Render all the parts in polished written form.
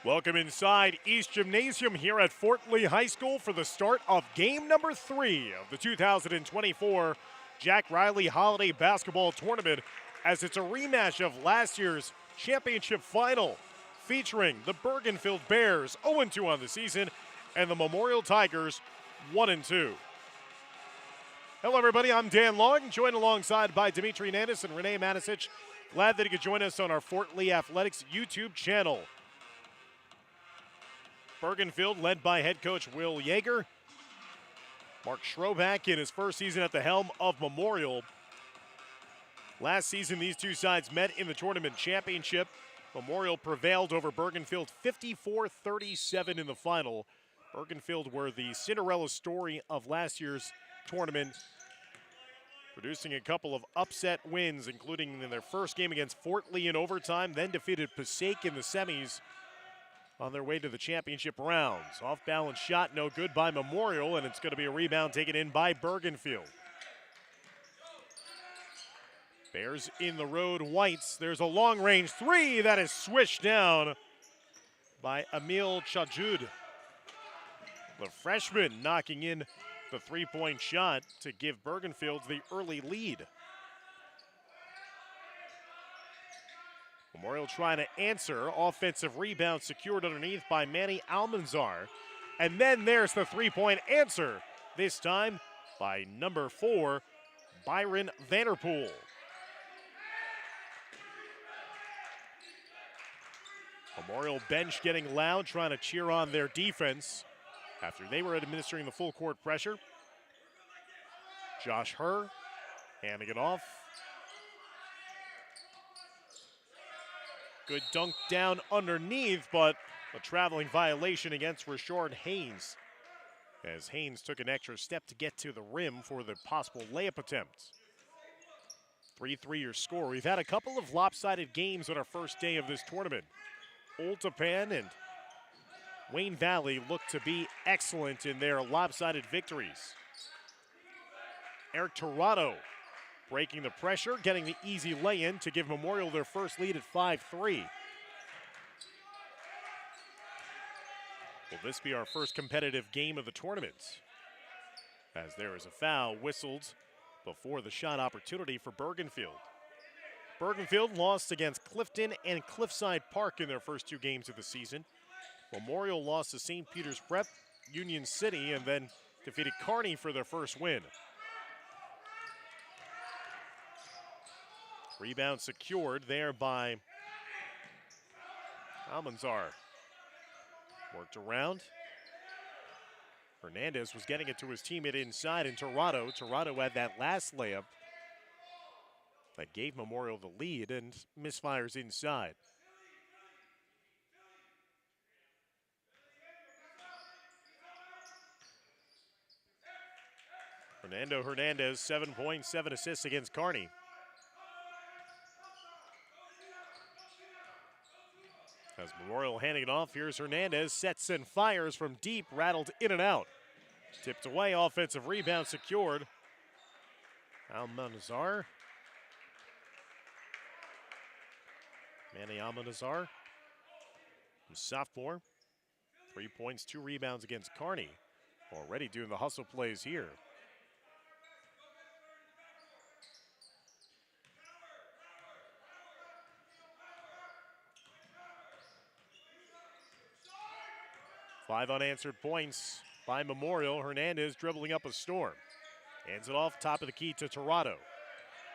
Welcome inside East Gymnasium here at Fort Lee High School for the start of game number 3 of the 2024 Jack Riley Holiday Basketball Tournament, as it's a rematch of last year's championship final featuring the Bergenfield Bears 0-2 on the season and the Memorial Tigers 1-2. Hello everybody, I'm Dan Long, joined alongside by Dimitri Nandis and Renee Manisic. Glad that you could join us on our Fort Lee Athletics YouTube channel. Bergenfield led by head coach Will Yeager. Mark Schroback in his first season at the helm of Memorial. Last season, these two sides met in the tournament championship. Memorial prevailed over Bergenfield 54-37 in the final. Bergenfield were the Cinderella story of last year's tournament, producing a couple of upset wins, including in their first game against Fort Lee in overtime, then defeated Passaic in the semis on their way to the championship rounds. Off-balance shot, no good by Memorial, and it's going to be a rebound taken in by Bergenfield. Bears in the road whites. There's a long-range three that is swished down by Emil Chajud. The freshman knocking in the three-point shot to give Bergenfield the early lead. Memorial trying to answer. Offensive rebound secured underneath by Manny Almanzar. And then there's the three-point answer, this time by number 4, Byron Vanderpool. Memorial bench getting loud, trying to cheer on their defense after they were administering the full court pressure. Josh Herr handing it off. Good dunk down underneath, but a traveling violation against Rashard Haynes, as Haynes took an extra step to get to the rim for the possible layup attempt. 3-3 your score. We've had a couple of lopsided games on our first day of this tournament. Old Tappan and Wayne Valley look to be excellent in their lopsided victories. Eric Torado breaking the pressure, getting the easy lay-in to give Memorial their first lead at 5-3. Will this be our first competitive game of the tournament? As there is a foul whistled before the shot opportunity for Bergenfield. Bergenfield lost against Clifton and Cliffside Park in their first two games of the season. Memorial lost to St. Peter's Prep, Union City, and then defeated Kearney for their first win. Rebound secured there by Almanzar. Worked around. Hernandez was getting it to his teammate inside, and Torado had that last layup that gave Memorial the lead, and misfires inside. Fernando Hernandez, 7 points, 7 assists against Kearney. As Memorial handing it off, here's Hernandez, sets and fires from deep, rattled in and out. Tipped away, offensive rebound secured. Almanzar. Manny Almanzar, sophomore. 3 points, 2 rebounds against Kearney. Already doing the hustle plays here. Five unanswered points by Memorial. Hernandez dribbling up a storm. Hands it off, top of the key to Torado.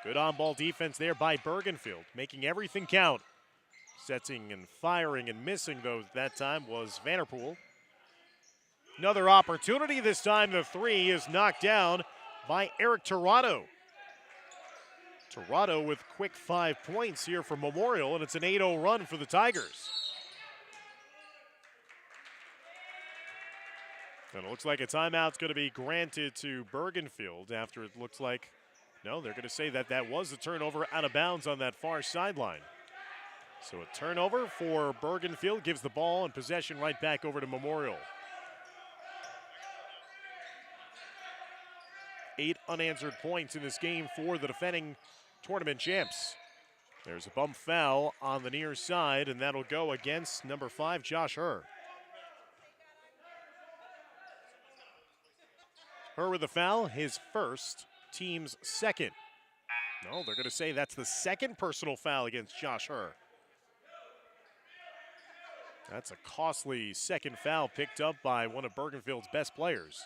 Good on-ball defense there by Bergenfield, making everything count. Setting and firing and missing, though, that time was Vanderpool. Another opportunity. This time the three is knocked down by Eric Torado. Torado with quick 5 points here for Memorial, and it's an 8-0 run for the Tigers. And it looks like a timeout's going to be granted to Bergenfield after it looks like, no, they're going to say that that was a turnover out of bounds on that far sideline. So a turnover for Bergenfield gives the ball and possession right back over to Memorial. 8 unanswered points in this game for the defending tournament champs. There's a bump foul on the near side, and that'll go against number 5, Josh Herr. Herr with the foul, his first, team's second. No, they're going to say that's the second personal foul against Josh Herr. That's a costly second foul picked up by one of Bergenfield's best players.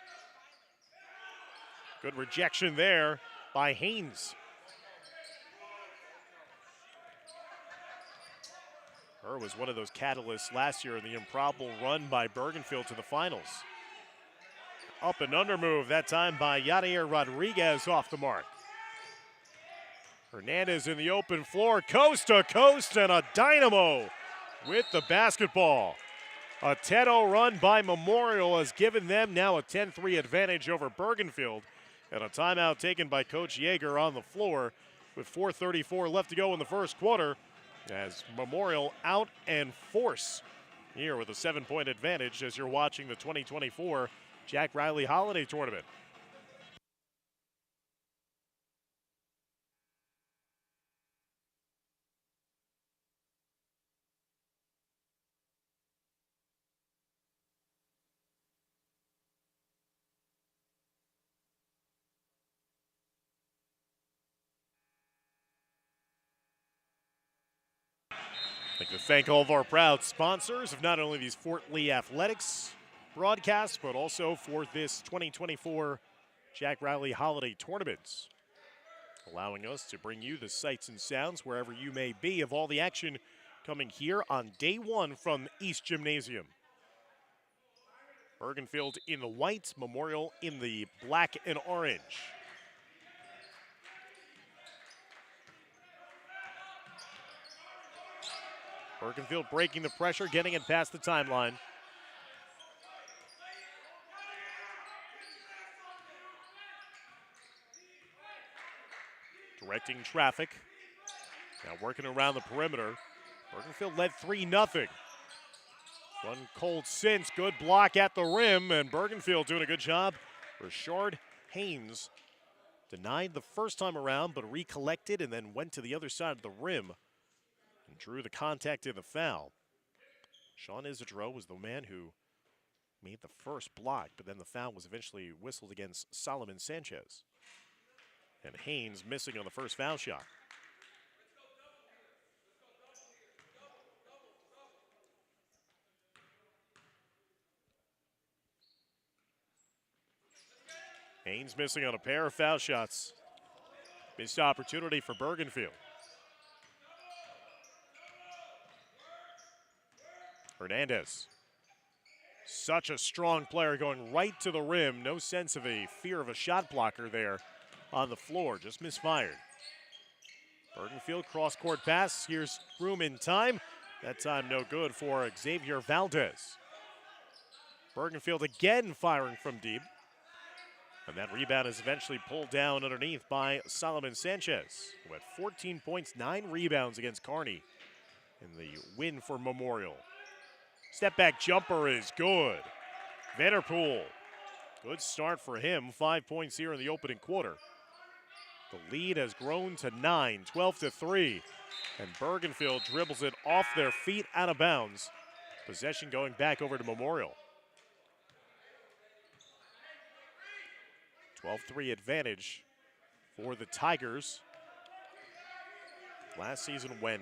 Good rejection there by Haynes. Herr was one of those catalysts last year in the improbable run by Bergenfield to the finals. Up and under move, that time by Yadier Rodriguez off the mark. Hernandez in the open floor, coast to coast, and a dynamo with the basketball. A 10-0 run by Memorial has given them now a 10-3 advantage over Bergenfield, and a timeout taken by Coach Yeager on the floor with 4:34 left to go in the first quarter as Memorial out and force here with a 7-point advantage as you're watching the 2024 Jack Riley Holiday Tournament. I'd like to thank all of our proud sponsors of not only these Fort Lee Athletics broadcasts, but also for this 2024 Jack Riley Holiday Tournaments, allowing us to bring you the sights and sounds wherever you may be of all the action coming here on day one from East Gymnasium. Bergenfield in the white, Memorial in the black and orange. Bergenfield breaking the pressure, getting it past the timeline. Directing traffic. Now working around the perimeter. Bergenfield led 3-0. One cold since, good block at the rim, and Bergenfield doing a good job. Rashard Haynes denied the first time around, but recollected and then went to the other side of the rim and drew the contact in the foul. Sean Isidro was the man who made the first block, but then the foul was eventually whistled against Solomon Sanchez. And Haynes missing on the first foul shot. Haynes missing on a pair of foul shots. Missed opportunity for Bergenfield. Hernandez. Such a strong player going right to the rim. No sense of a fear of a shot blocker there on the floor, just misfired. Bergenfield cross-court pass. Here's room in time. That time no good for Xavier Valdez. Bergenfield again firing from deep. And that rebound is eventually pulled down underneath by Solomon Sanchez, who had 14 points, 9 rebounds against Kearney in the win for Memorial. Step back jumper is good. Vanderpool, good start for him. 5 points here in the opening quarter. The lead has grown to 9, 12-3. And Bergenfield dribbles it off their feet out of bounds. Possession going back over to Memorial. 12-3 advantage for the Tigers. Last season when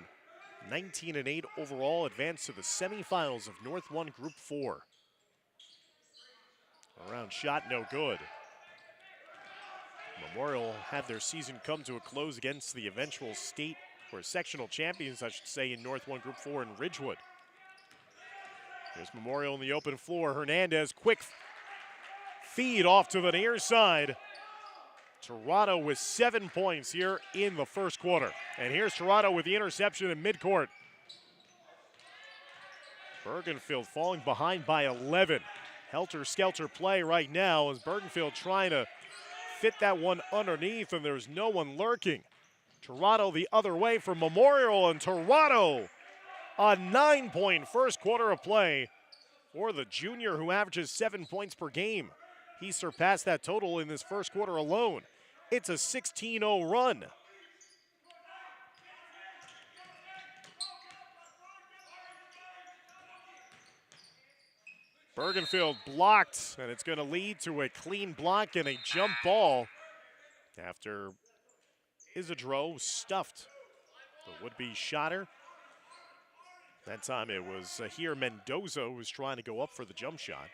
19-8 overall, advanced to the semifinals of North 1 Group 4. Around shot no good. Memorial had their season come to a close against the eventual state or sectional champions, I should say, in North 1 Group 4 in Ridgewood. Here's Memorial in the open floor. Hernandez, quick feed off to the near side. Toronto with 7 points here in the first quarter. And here's Toronto with the interception in midcourt. Bergenfield falling behind by 11. Helter-skelter play right now as Bergenfield trying to fit that one underneath, and there's no one lurking. Toronto the other way from Memorial, and Toronto a 9-point first quarter of play for the junior who averages 7 points per game. He surpassed that total in this first quarter alone. It's a 16-0 run. Bergenfield blocked, and it's going to lead to a clean block and a jump ball after Isidro stuffed the would-be shotter. That time it was here Mendoza who was trying to go up for the jump shot.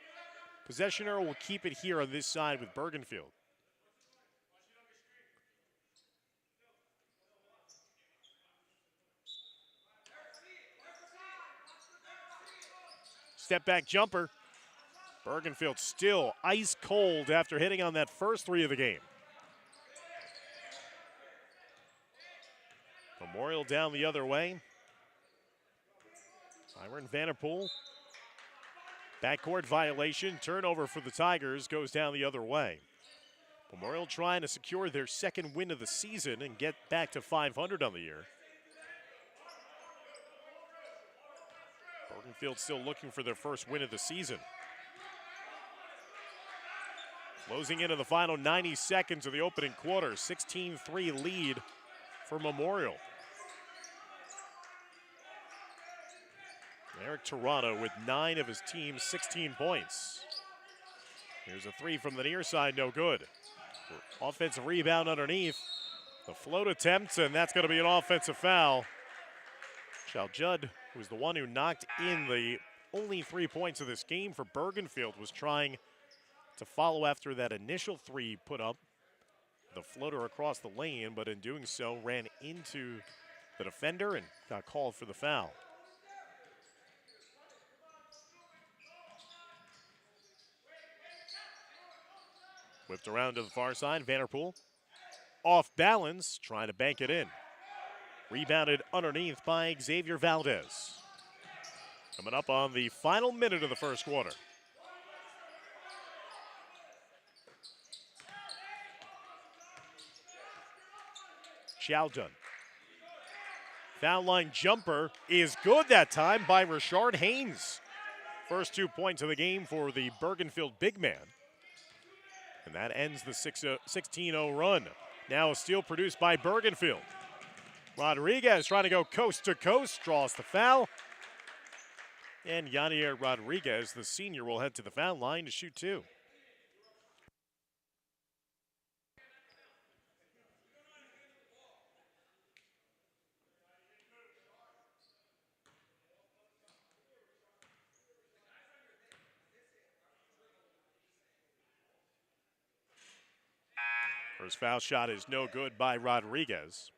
Possessioner will keep it here on this side with Bergenfield. Step back jumper. Bergenfield still ice cold after hitting on that first three of the game. Memorial down the other way. Byron Vanderpool. Backcourt violation. Turnover for the Tigers goes down the other way. Memorial trying to secure their second win of the season and get back to 500 on the year. Bergenfield still looking for their first win of the season. Closing into the final 90 seconds of the opening quarter. 16-3 lead for Memorial. Eric Toronto with 9 of his team's 16 points. Here's a three from the near side, no good. Offensive rebound underneath. The float attempt, and that's going to be an offensive foul. Judd, who was the one who knocked in the only 3 points of this game for Bergenfield, was trying to follow after that initial three put up. The floater across the lane, but in doing so ran into the defender and got called for the foul. Whipped around to the far side, Vanderpool. Off balance, trying to bank it in. Rebounded underneath by Xavier Valdez. Coming up on the final minute of the first quarter. Chowdhull. Foul line jumper is good that time by Rashard Haynes. First 2 points of the game for the Bergenfield big man. And that ends the 16-0 run. Now a steal produced by Bergenfield. Rodriguez trying to go coast to coast, draws the foul. And Yadier Rodriguez, the senior, will head to the foul line to shoot two. First foul shot is no good by Rodriguez.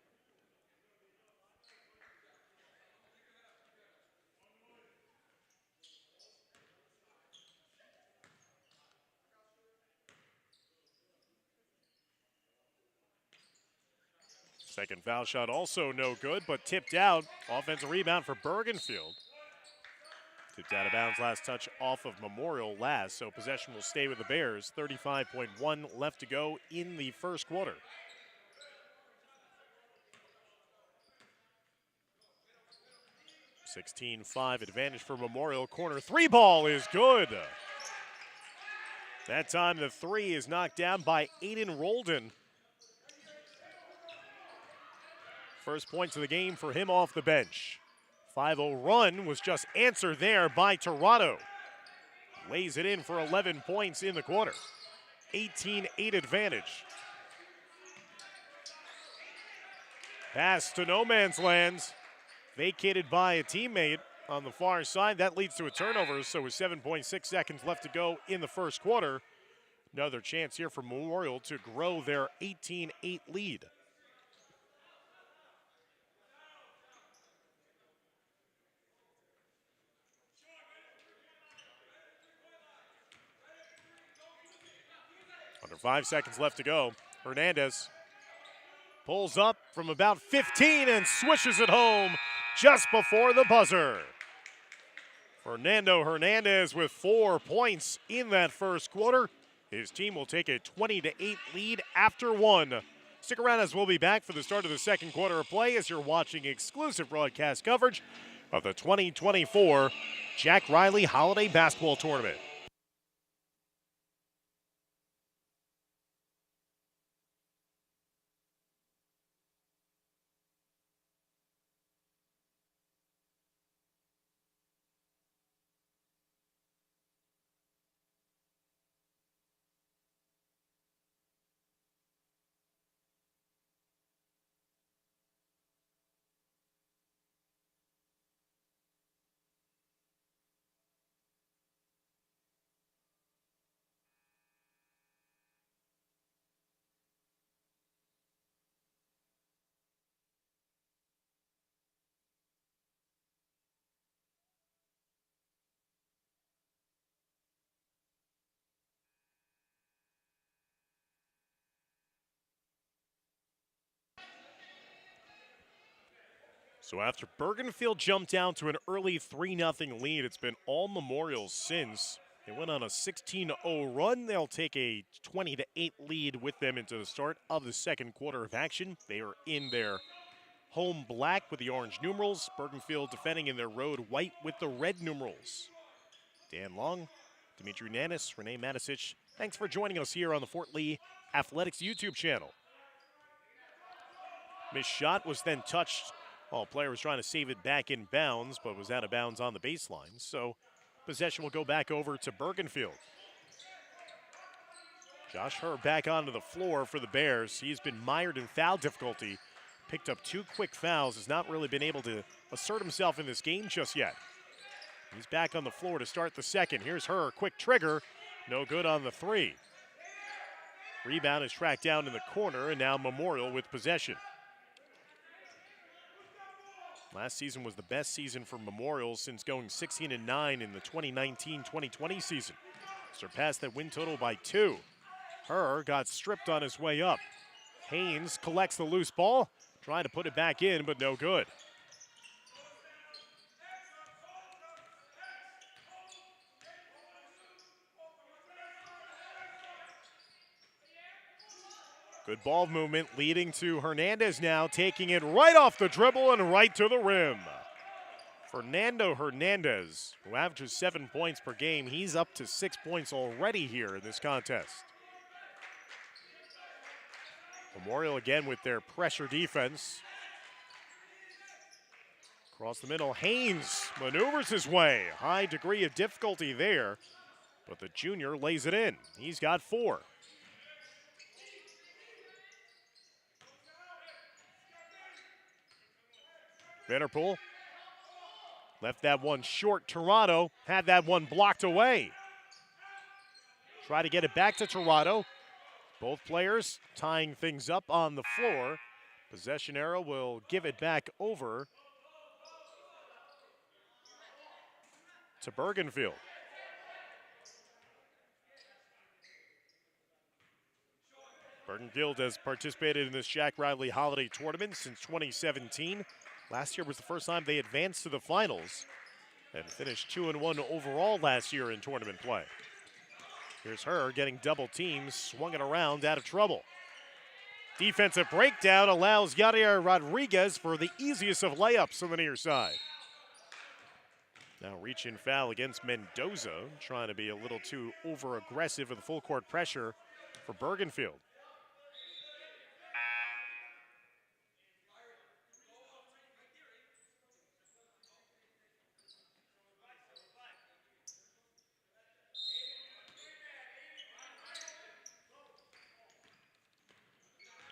Second foul shot also no good, but tipped out. Offensive rebound for Bergenfield. Tipped out of bounds, last touch off of Memorial last, so possession will stay with the Bears. 35.1 left to go in the first quarter. (16-5) advantage for Memorial. Corner three ball is good. That time the three is knocked down by Aiden Roldan. First points of the game for him off the bench. 5-0 run was just answered there by Toronto. Lays it in for 11 points in the quarter. 18-8 advantage. Pass to no man's land. Vacated by a teammate on the far side. That leads to a turnover, so with 7.6 seconds left to go in the first quarter. Another chance here for Memorial to grow their 18-8 lead. Under 5 seconds left to go. Hernandez pulls up from about 15 and swishes it home just before the buzzer. Fernando Hernandez with 4 points in that first quarter. His team will take a 20-8 lead after one. Stick around as we'll be back for the start of the second quarter of play as you're watching exclusive broadcast coverage of the 2024 Jack Riley Holiday Basketball Tournament. So after Bergenfield jumped down to an early 3-0 lead, it's been all Memorials since. They went on a 16-0 run. They'll take a 20-8 lead with them into the start of the second quarter of action. They are in their home black with the orange numerals. Bergenfield defending in their road white with the red numerals. Dan Long, Dimitri Nanis, Renee Matisic, thanks for joining us here on the Fort Lee Athletics YouTube channel. Missed shot was then touched. Player was trying to save it back in bounds, but was out of bounds on the baseline. So possession will go back over to Bergenfield. Josh Herr back onto the floor for the Bears. He's been mired in foul difficulty. Picked up 2 quick fouls. Has not really been able to assert himself in this game just yet. He's back on the floor to start the second. Here's Herr, quick trigger. No good on the 3. Rebound is tracked down in the corner, and now Memorial with possession. Last season was the best season for Memorial since going 16-9 in the 2019-2020 season. Surpassed that win total by 2. Herr got stripped on his way up. Haynes collects the loose ball, trying to put it back in, but no good. Good ball movement leading to Hernandez now taking it right off the dribble and right to the rim. Fernando Hernandez, who averages 7 points per game, he's up to 6 points already here in this contest. Memorial again with their pressure defense. Across the middle, Haynes maneuvers his way. High degree of difficulty there, but the junior lays it in. He's got 4. Vanderpool left that one short. Toronto had that one blocked away. Try to get it back to Toronto. Both players tying things up on the floor. Possession arrow will give it back over to Bergenfield. Bergenfield has participated in this Jack Riley Holiday Tournament since 2017. Last year was the first time they advanced to the finals and finished 2-1 overall last year in tournament play. Here's Herr getting double teams, swung it around, out of trouble. Defensive breakdown allows Yadier Rodriguez for the easiest of layups on the near side. Now reach-in foul against Mendoza, trying to be a little too over-aggressive with the full court pressure for Bergenfield.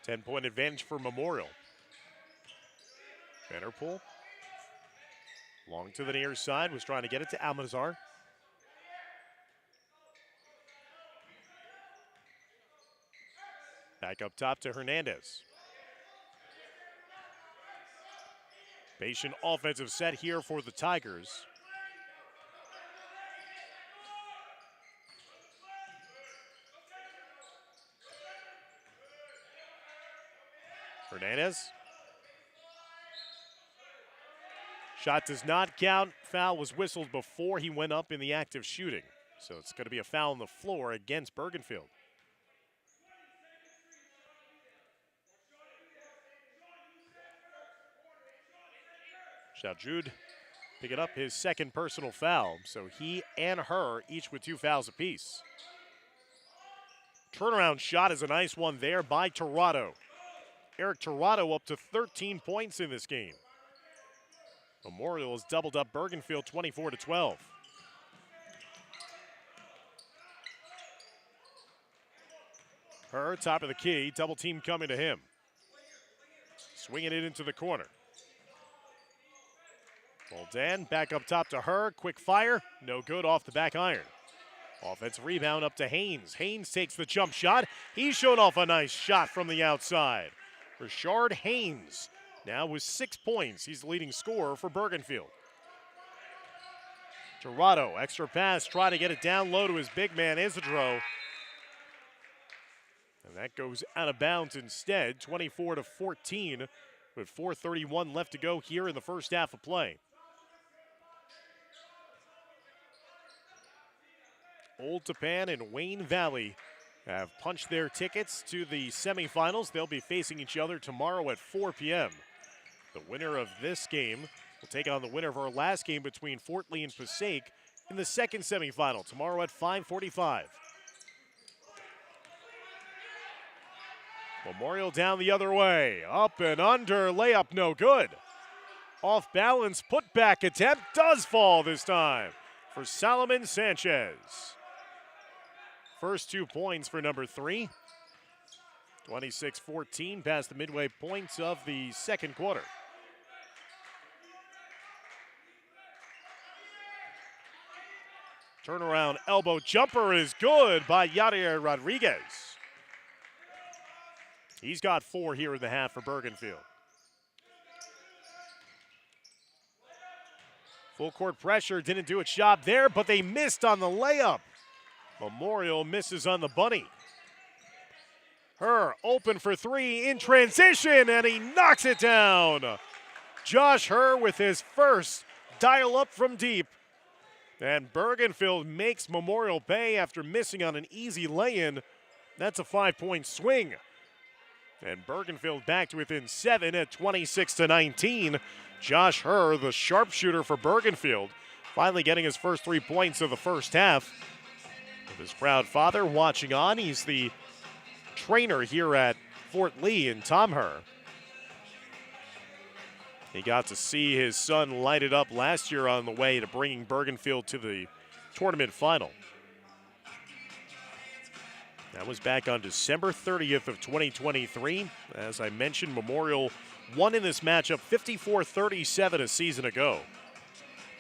Ten-point advantage for Memorial. Vanderpool. Long to the near side, was trying to get it to Almanzar. Back up top to Hernandez. Patient offensive set here for the Tigers. Hernandez. Shot does not count. Foul was whistled before he went up in the act of shooting. So it's going to be a foul on the floor against Bergenfield. Shaljud picking up his second personal foul. So he and Herr each with 2 fouls apiece. Turnaround shot is a nice one there by Tirado. Eric Tirado up to 13 points in this game. Memorial has doubled up Bergenfield 24-12. Herr, top of the key, double team coming to him. Swinging it into the corner. Roldan back up top to Herr, quick fire, no good off the back iron. Offensive rebound up to Haynes. Haynes takes the jump shot. He's shown off a nice shot from the outside. Rashard Haynes now with 6 points. He's the leading scorer for Bergenfield. Tirado, extra pass, try to get it down low to his big man, Isidro. And that goes out of bounds instead, 24-14. with 4:31 left to go here in the first half of play. Old Tappan and Wayne Valley have punched their tickets to the semifinals. They'll be facing each other tomorrow at 4 p.m. The winner of this game will take on the winner of our last game between Fort Lee and Passaic in the second semifinal tomorrow at 5:45. Memorial down the other way. Up and under, layup no good. Off balance, put back attempt does fall this time for Solomon Sanchez. First 2 points for number 3. 26-14 past the midway points of the second quarter. Turnaround elbow jumper is good by Yadier Rodriguez. He's got 4 here in the half for Bergenfield. Full court pressure didn't do its job there, but they missed on the layup. Memorial misses on the bunny. Herr open for 3 in transition, and he knocks it down. Josh Herr with his first dial up from deep. And Bergenfield makes Memorial pay after missing on an easy lay-in. That's a 5-point swing. And Bergenfield back to within 7 at 26-19. Josh Herr, the sharpshooter for Bergenfield, finally getting his first 3 points of the first half. With his proud father watching on, he's the trainer here at Fort Lee, and Tom Herr. He got to see his son light it up last year on the way to bringing Bergenfield to the tournament final. That was back on December 30th of 2023. As I mentioned, Memorial won in this matchup 54-37 a season ago.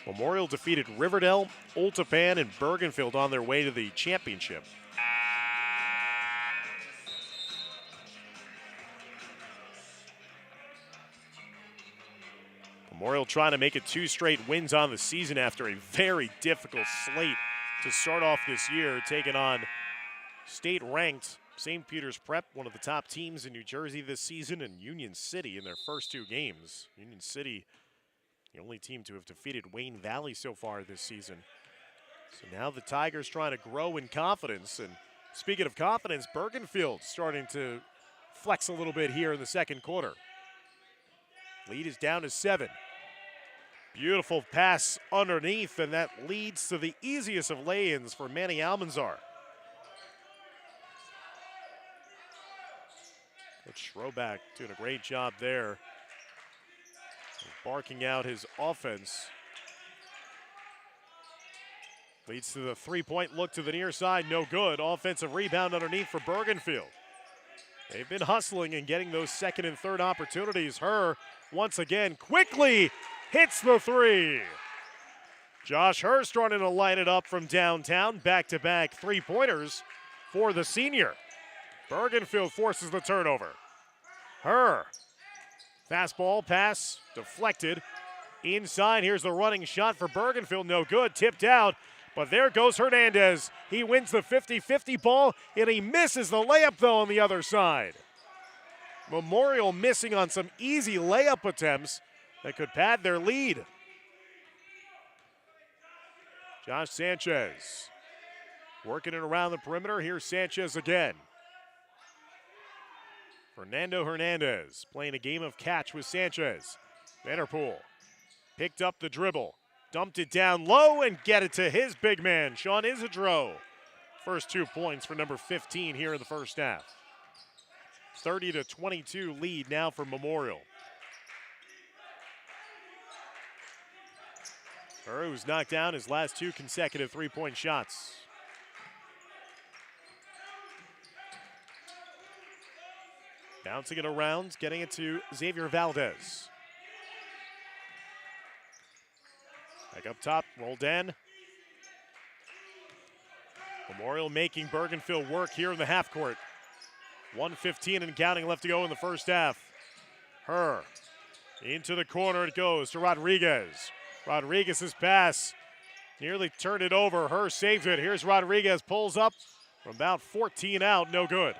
Memorial defeated Riverdale, Old Tappan, and Bergenfield on their way to the championship. Memorial trying to make it 2 straight wins on the season after a very difficult slate to start off this year, taking on state-ranked St. Peter's Prep, one of the top teams in New Jersey this season, and Union City in their first 2 games. Union City, the only team to have defeated Wayne Valley so far this season. So now the Tigers trying to grow in confidence. And speaking of confidence, Bergenfield starting to flex a little bit here in the second quarter. Lead is down to 7. Beautiful pass underneath, and that leads to the easiest of lay-ins for Manny Almanzar. Coach Schroback doing a great job there, barking out his offense. Leads to the 3-point look to the near side, no good. Offensive rebound underneath for Bergenfield. They've been hustling and getting those second and third opportunities. Herr, once again, quickly hits the 3. Josh Herr starting to light it up from downtown. Back-to-back 3-pointers for the senior. Bergenfield forces the turnover. Herr, fastball pass, deflected. Inside, here's the running shot for Bergenfield, no good, tipped out. But there goes Hernandez. He wins the 50-50 ball, and he misses the layup, though, on the other side. Memorial missing on some easy layup attempts that could pad their lead. Josh Sanchez working it around the perimeter. Here's Sanchez again. Fernando Hernandez playing a game of catch with Sanchez. Vanderpool picked up the dribble, dumped it down low, and get it to his big man, Sean Isidro. First 2 points for number 15 here in the first half. 30-22 lead now for Memorial. Herr, who's knocked down his last 2 consecutive 3-point shots. Bouncing it around, getting it to Xavier Valdez. Back up top, Roldan. Memorial making Bergenfield work here in the half court. 1:15 and counting left to go in the first half. Herr, into the corner it goes to Rodriguez. Rodriguez's pass nearly turned it over. Herr saves it. Here's Rodriguez, pulls up from about 14 out, no good.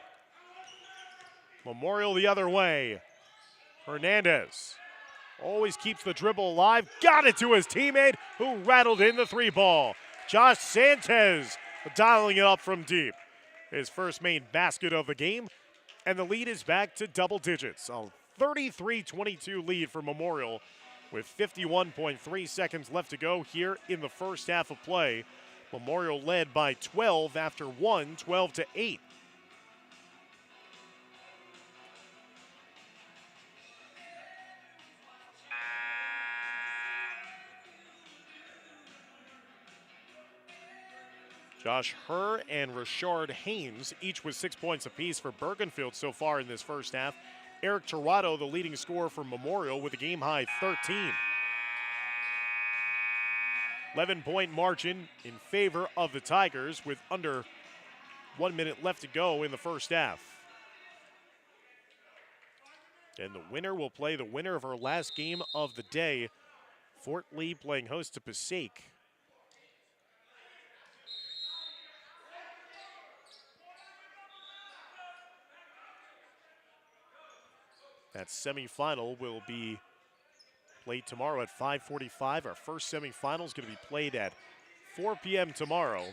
Memorial the other way. Hernandez always keeps the dribble alive. Got it to his teammate who rattled in the three ball. Josh Sanchez dialing it up from deep. His first main basket of the game, and the lead is back to double digits. A 33-22 lead for Memorial with 51.3 seconds left to go here in the first half of play. Memorial led by 12 after 12-8. Josh Herr and Rashard Haynes, each with 6 points apiece for Bergenfield so far in this first half. Eric Torado, the leading scorer for Memorial, with a game-high 13. 11-point margin in favor of the Tigers with under 1 minute left to go in the first half. And the winner will play the winner of our last game of the day. Fort Lee playing host to Passaic. That semifinal will be played tomorrow at 5:45. Our first semifinal is going to be played at 4 p.m. tomorrow.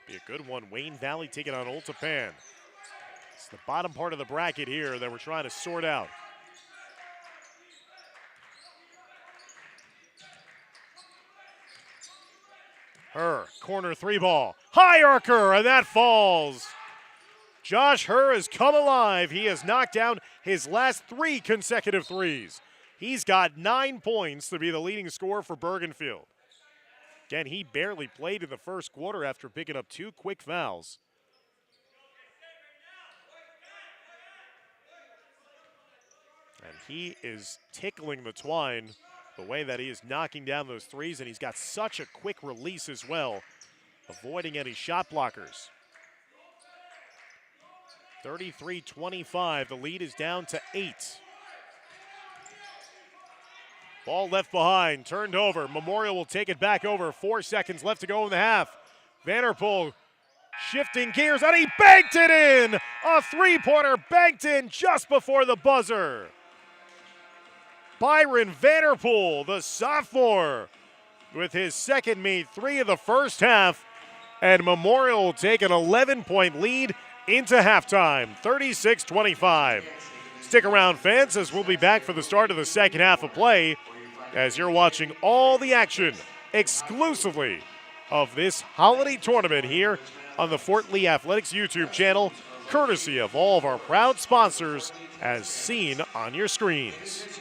Be a good one. Wayne Valley taking on Old Tappan. It's the bottom part of the bracket here that we're trying to sort out. Herr, corner three ball. High archer, and that falls. Josh Herr has come alive. He has knocked down his last 3 consecutive threes. He's got 9 points to be the leading scorer for Bergenfield. Again, he barely played in the first quarter after picking up 2 quick fouls. And he is tickling the twine the way that he is knocking down those threes, and he's got such a quick release as well, avoiding any shot blockers. 33-25, the lead is down to 8. Ball left behind, turned over. Memorial will take it back over. 4 seconds left to go in the half. Vanderpool shifting gears, and he banked it in! A three-pointer banked in just before the buzzer. Byron Vanderpool, the sophomore, with his second made 3 of the first half, and Memorial will take an 11-point lead into halftime, 36-25. Stick around, fans, as we'll be back for the start of the second half of play, as you're watching all the action exclusively of this holiday tournament here on the Fort Lee Athletics YouTube channel, courtesy of all of our proud sponsors, as seen on your screens.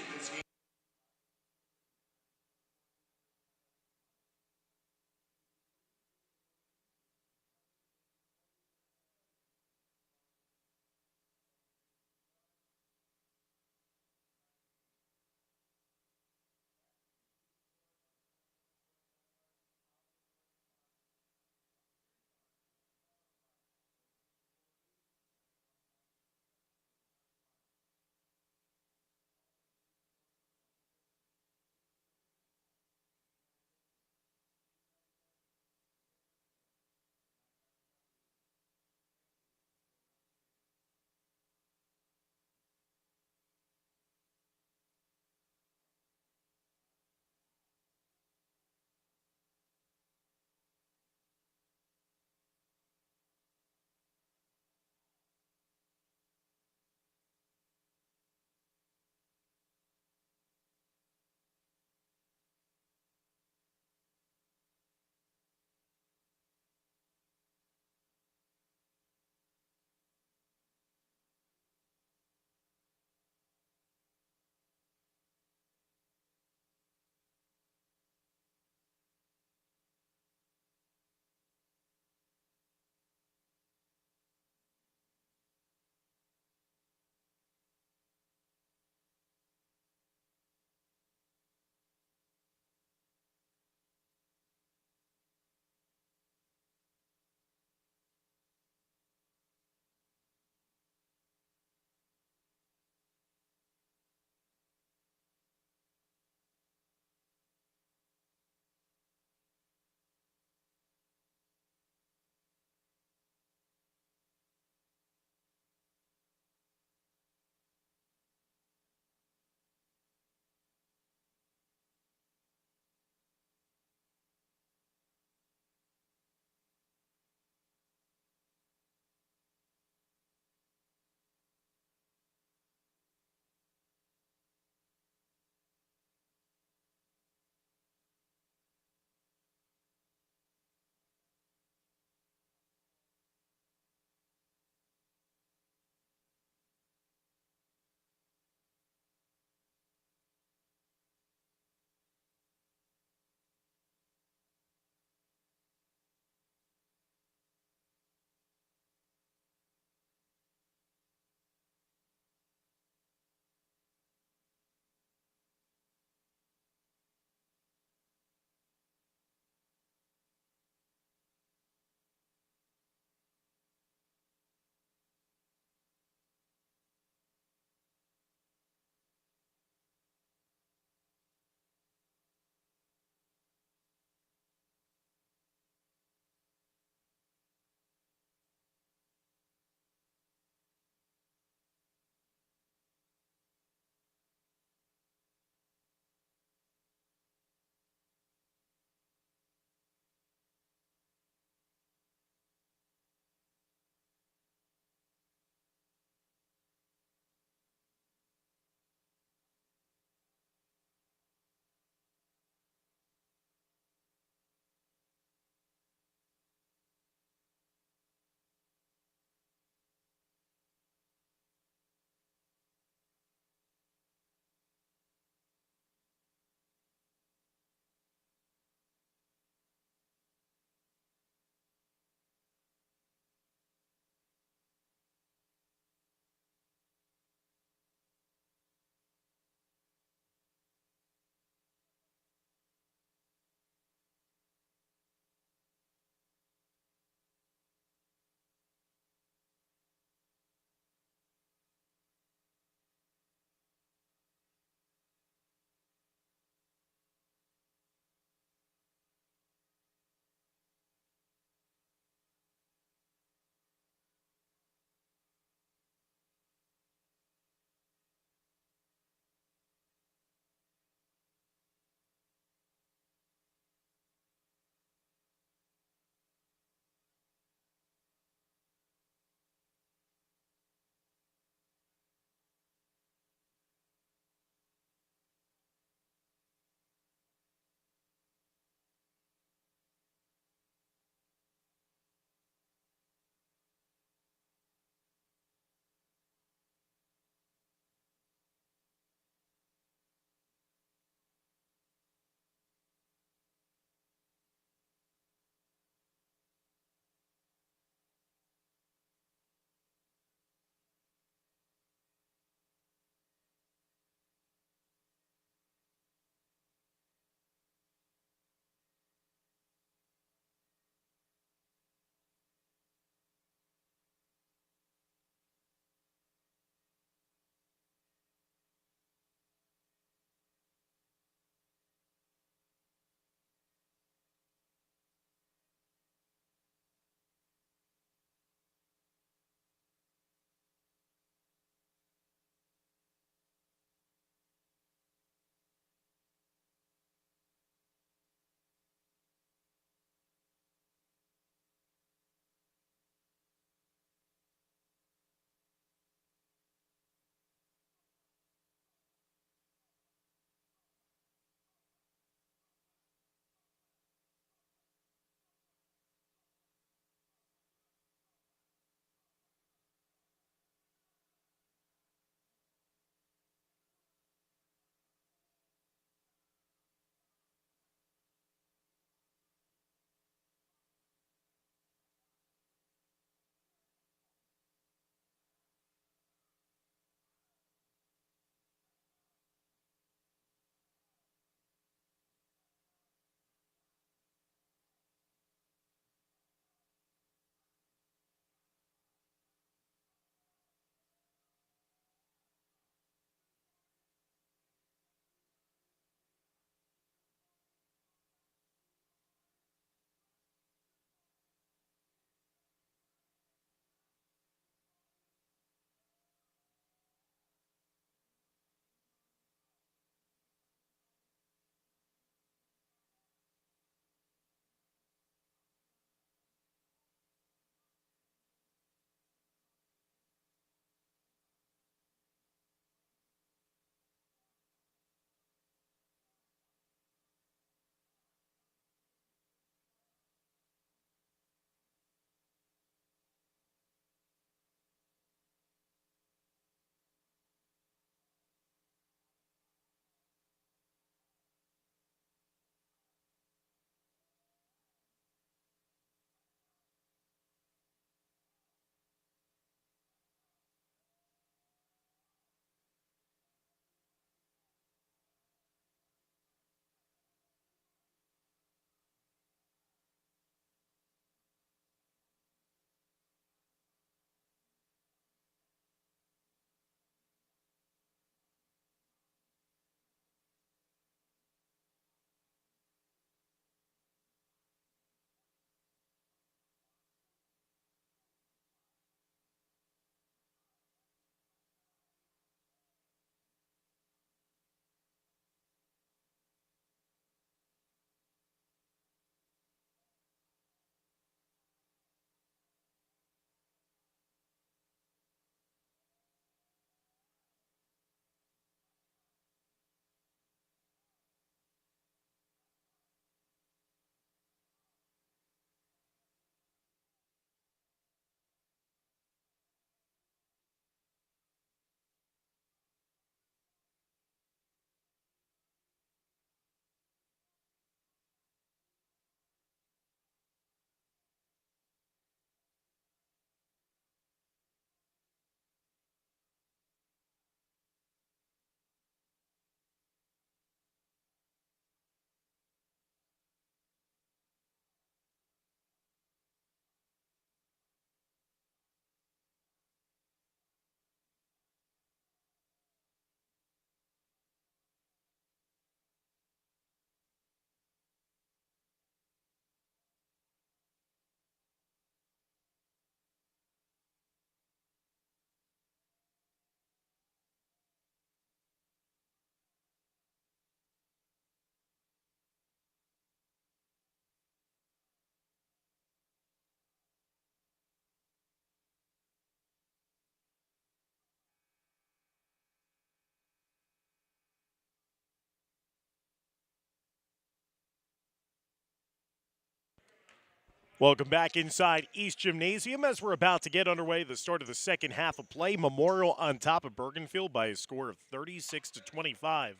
Welcome back inside East Gymnasium as we're about to get underway the start of the second half of play. Memorial on top of Bergenfield by a score of 36-25.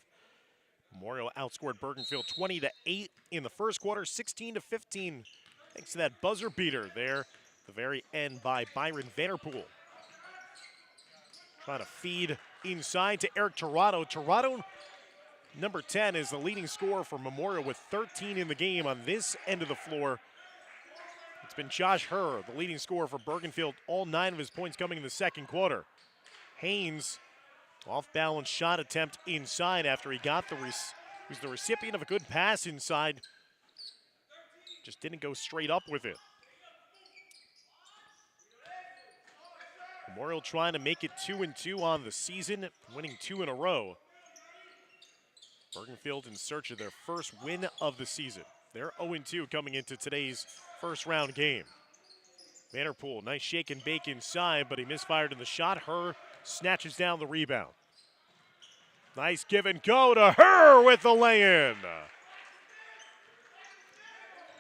Memorial outscored Bergenfield 20-8 in the first quarter, 16-15 thanks to that buzzer beater there at the very end by Byron Vanderpool. Trying to feed inside to Eric Torado. Torado, number 10, is the leading scorer for Memorial with 13 in the game on this end of the floor. It's been Josh Herr, the leading scorer for Bergenfield, all 9 of his points coming in the second quarter. Haynes, off-balance shot attempt inside after he got he was the recipient of a good pass inside. Just didn't go straight up with it. Memorial trying to make it 2-2 on the season, winning 2 in a row. Bergenfield in search of their first win of the season. They're 0-2 coming into today's first round game. Vanderpool, nice shake and bake inside, but he misfired in the shot. Herr snatches down the rebound. Nice give and go to Herr with the lay-in.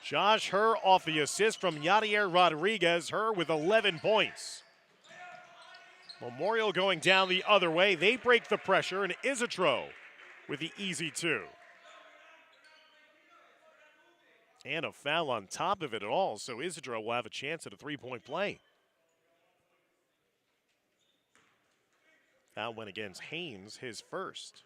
Josh Herr off the assist from Yadier Rodriguez. Herr with 11 points. Memorial going down the other way. They break the pressure, and Isotro with the easy 2. And a foul on top of it all, so Isidro will have a chance at a three-point play. Foul went against Haynes, his first.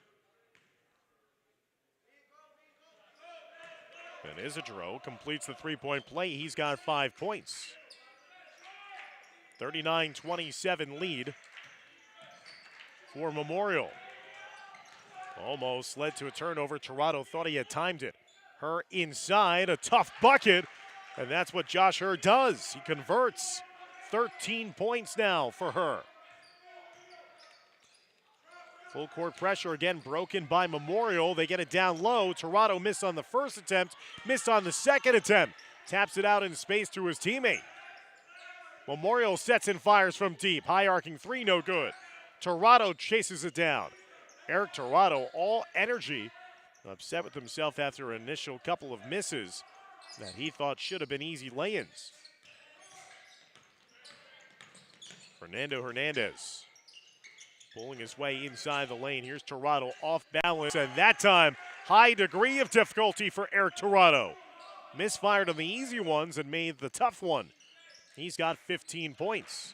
And Isidro completes the three-point play. He's got 5 points. 39-27 lead for Memorial. Almost led to a turnover. Torado thought he had timed it. Herr inside, a tough bucket, and that's what Josh Herr does. He converts. 13 points now for Herr. Full court pressure again broken by Memorial. They get it down low. Torado missed on the first attempt, missed on the second attempt. Taps it out in space to his teammate. Memorial sets and fires from deep. High arcing 3, no good. Torado chases it down. Eric Torado, all energy. Upset with himself after an initial couple of misses that he thought should have been easy lay-ins. Fernando Hernandez pulling his way inside the lane. Here's Torado off balance, and that time, high degree of difficulty for Eric Torado. Misfired on the easy ones and made the tough one. He's got 15 points.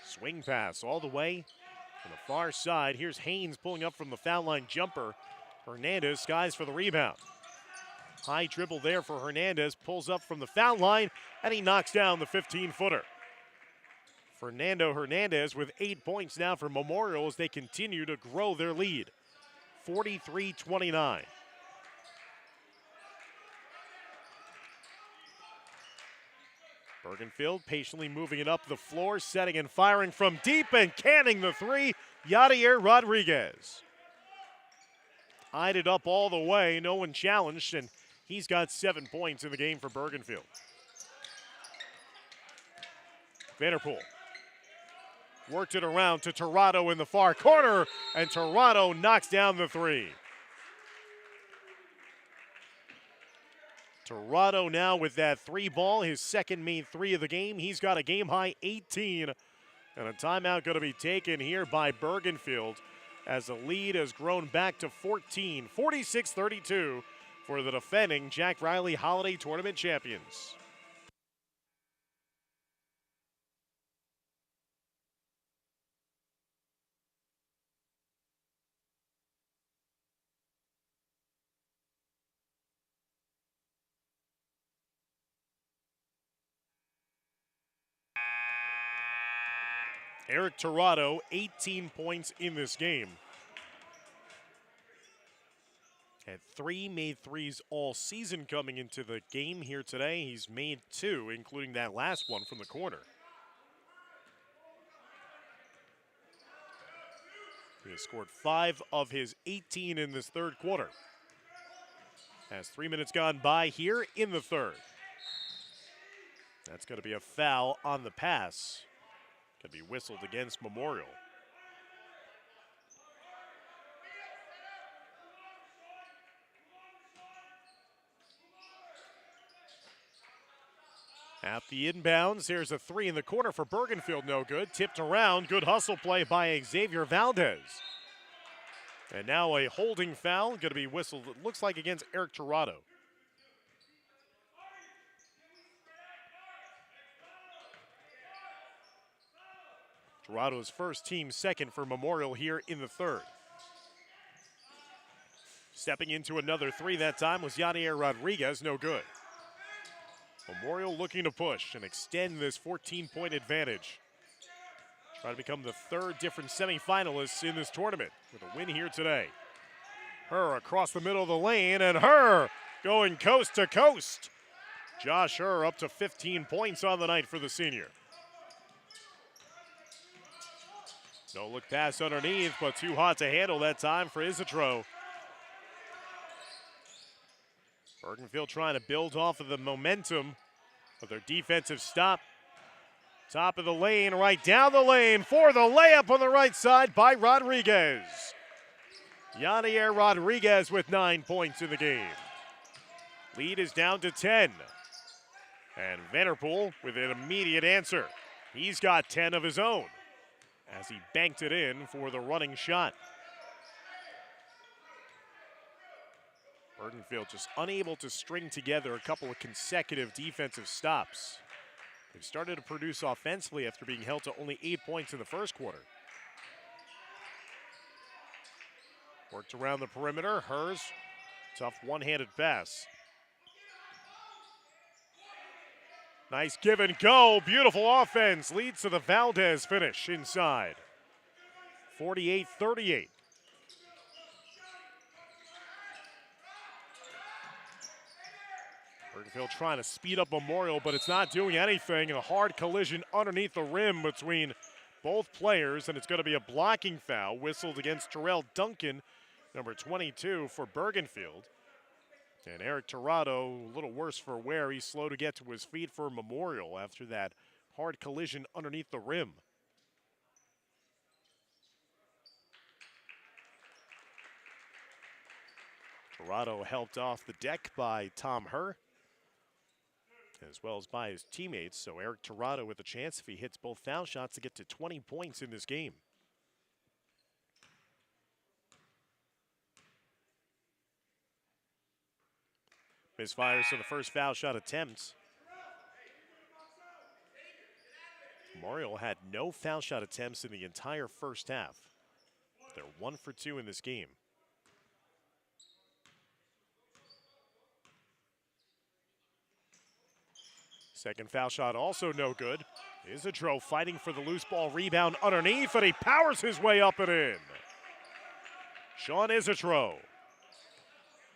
Swing pass all the way on the far side. Here's Haynes pulling up from the foul line jumper. Hernandez skies for the rebound. High dribble there for Hernandez. Pulls up from the foul line, and he knocks down the 15-footer. Fernando Hernandez with 8 points now for Memorial as they continue to grow their lead. 43-29. Bergenfield patiently moving it up the floor, setting and firing from deep and canning the 3, Yadier Rodriguez. Eyed it up all the way, no one challenged, and he's got 7 points in the game for Bergenfield. Vanderpool worked it around to Torado in the far corner, and Torado knocks down the 3. Torado now with that 3 ball, his second made 3 of the game. He's got a game-high 18, and a timeout going to be taken here by Bergenfield as the lead has grown back to 14, 46-32 for the defending Jack Riley Holiday Tournament champions. Eric Torado, 18 points in this game. Had 3 made 3s all season coming into the game here today. He's made 2, including that last one from the corner. He has scored 5 of his 18 in this third quarter. Has 3 minutes gone by here in the third. That's going to be a foul on the pass. Going to be whistled against Memorial. At the inbounds, here's a three in the corner for Bergenfield, no good. Tipped around, good hustle play by Xavier Valdez. And now a holding foul, going to be whistled, it looks like against Eric Tirado. Tirado's first, team second for Memorial here in the third. Stepping into another three that time was Yadier Rodriguez, no good. Memorial looking to push and extend this 14-point advantage. Try to become the third different semifinalists in this tournament with a win here today. Her across the middle of the lane, and Her going coast to coast. Josh Her up to 15 points on the night for the senior. No look pass underneath, but too hot to handle that time for Isotro. Bergenfield trying to build off of the momentum of their defensive stop. Top of the lane, right down the lane for the layup on the right side by Rodriguez. Yadier Rodriguez with 9 points in the game. Lead is down to 10. And Vanderpool with an immediate answer. He's got 10 of his own as he banked it in for the running shot. Bergenfield just unable to string together a couple of consecutive defensive stops. They've started to produce offensively after being held to only 8 points in the first quarter. Worked around the perimeter. Hers, tough one-handed pass. Nice give and go. Beautiful offense. Leads to the Valdez finish inside. 48-38. Bergenfield trying to speed up Memorial, but it's not doing anything. A hard collision underneath the rim between both players, and it's going to be a blocking foul whistled against Terrell Duncan, number 22 for Bergenfield. And Eric Tirado, a little worse for wear. He's slow to get to his feet for Memorial after that hard collision underneath the rim. Tirado helped off the deck by Tom Her, as well as by his teammates. So Eric Tirado with a chance if he hits both foul shots to get to 20 points in this game. Misfires to the first foul shot attempts. Memorial had no foul shot attempts in the entire first half. They're 1 for 2 in this game. Second foul shot also no good. Isotro fighting for the loose ball rebound underneath, and he powers his way up and in. Sean Isotro.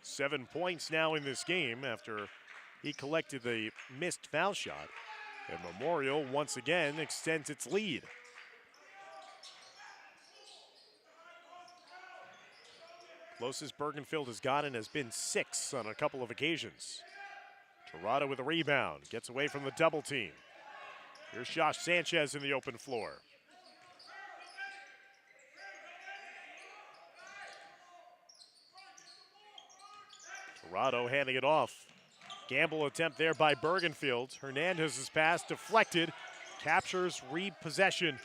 7 points now in this game after he collected the missed foul shot. And Memorial once again extends its lead. Closest Bergenfield has gotten has been 6 on a couple of occasions. Tirado with a rebound, gets away from the double team. Here's Josh Sanchez in the open floor. Tirado handing it off. Gamble attempt there by Bergenfield. Hernandez's pass deflected, captures repossession.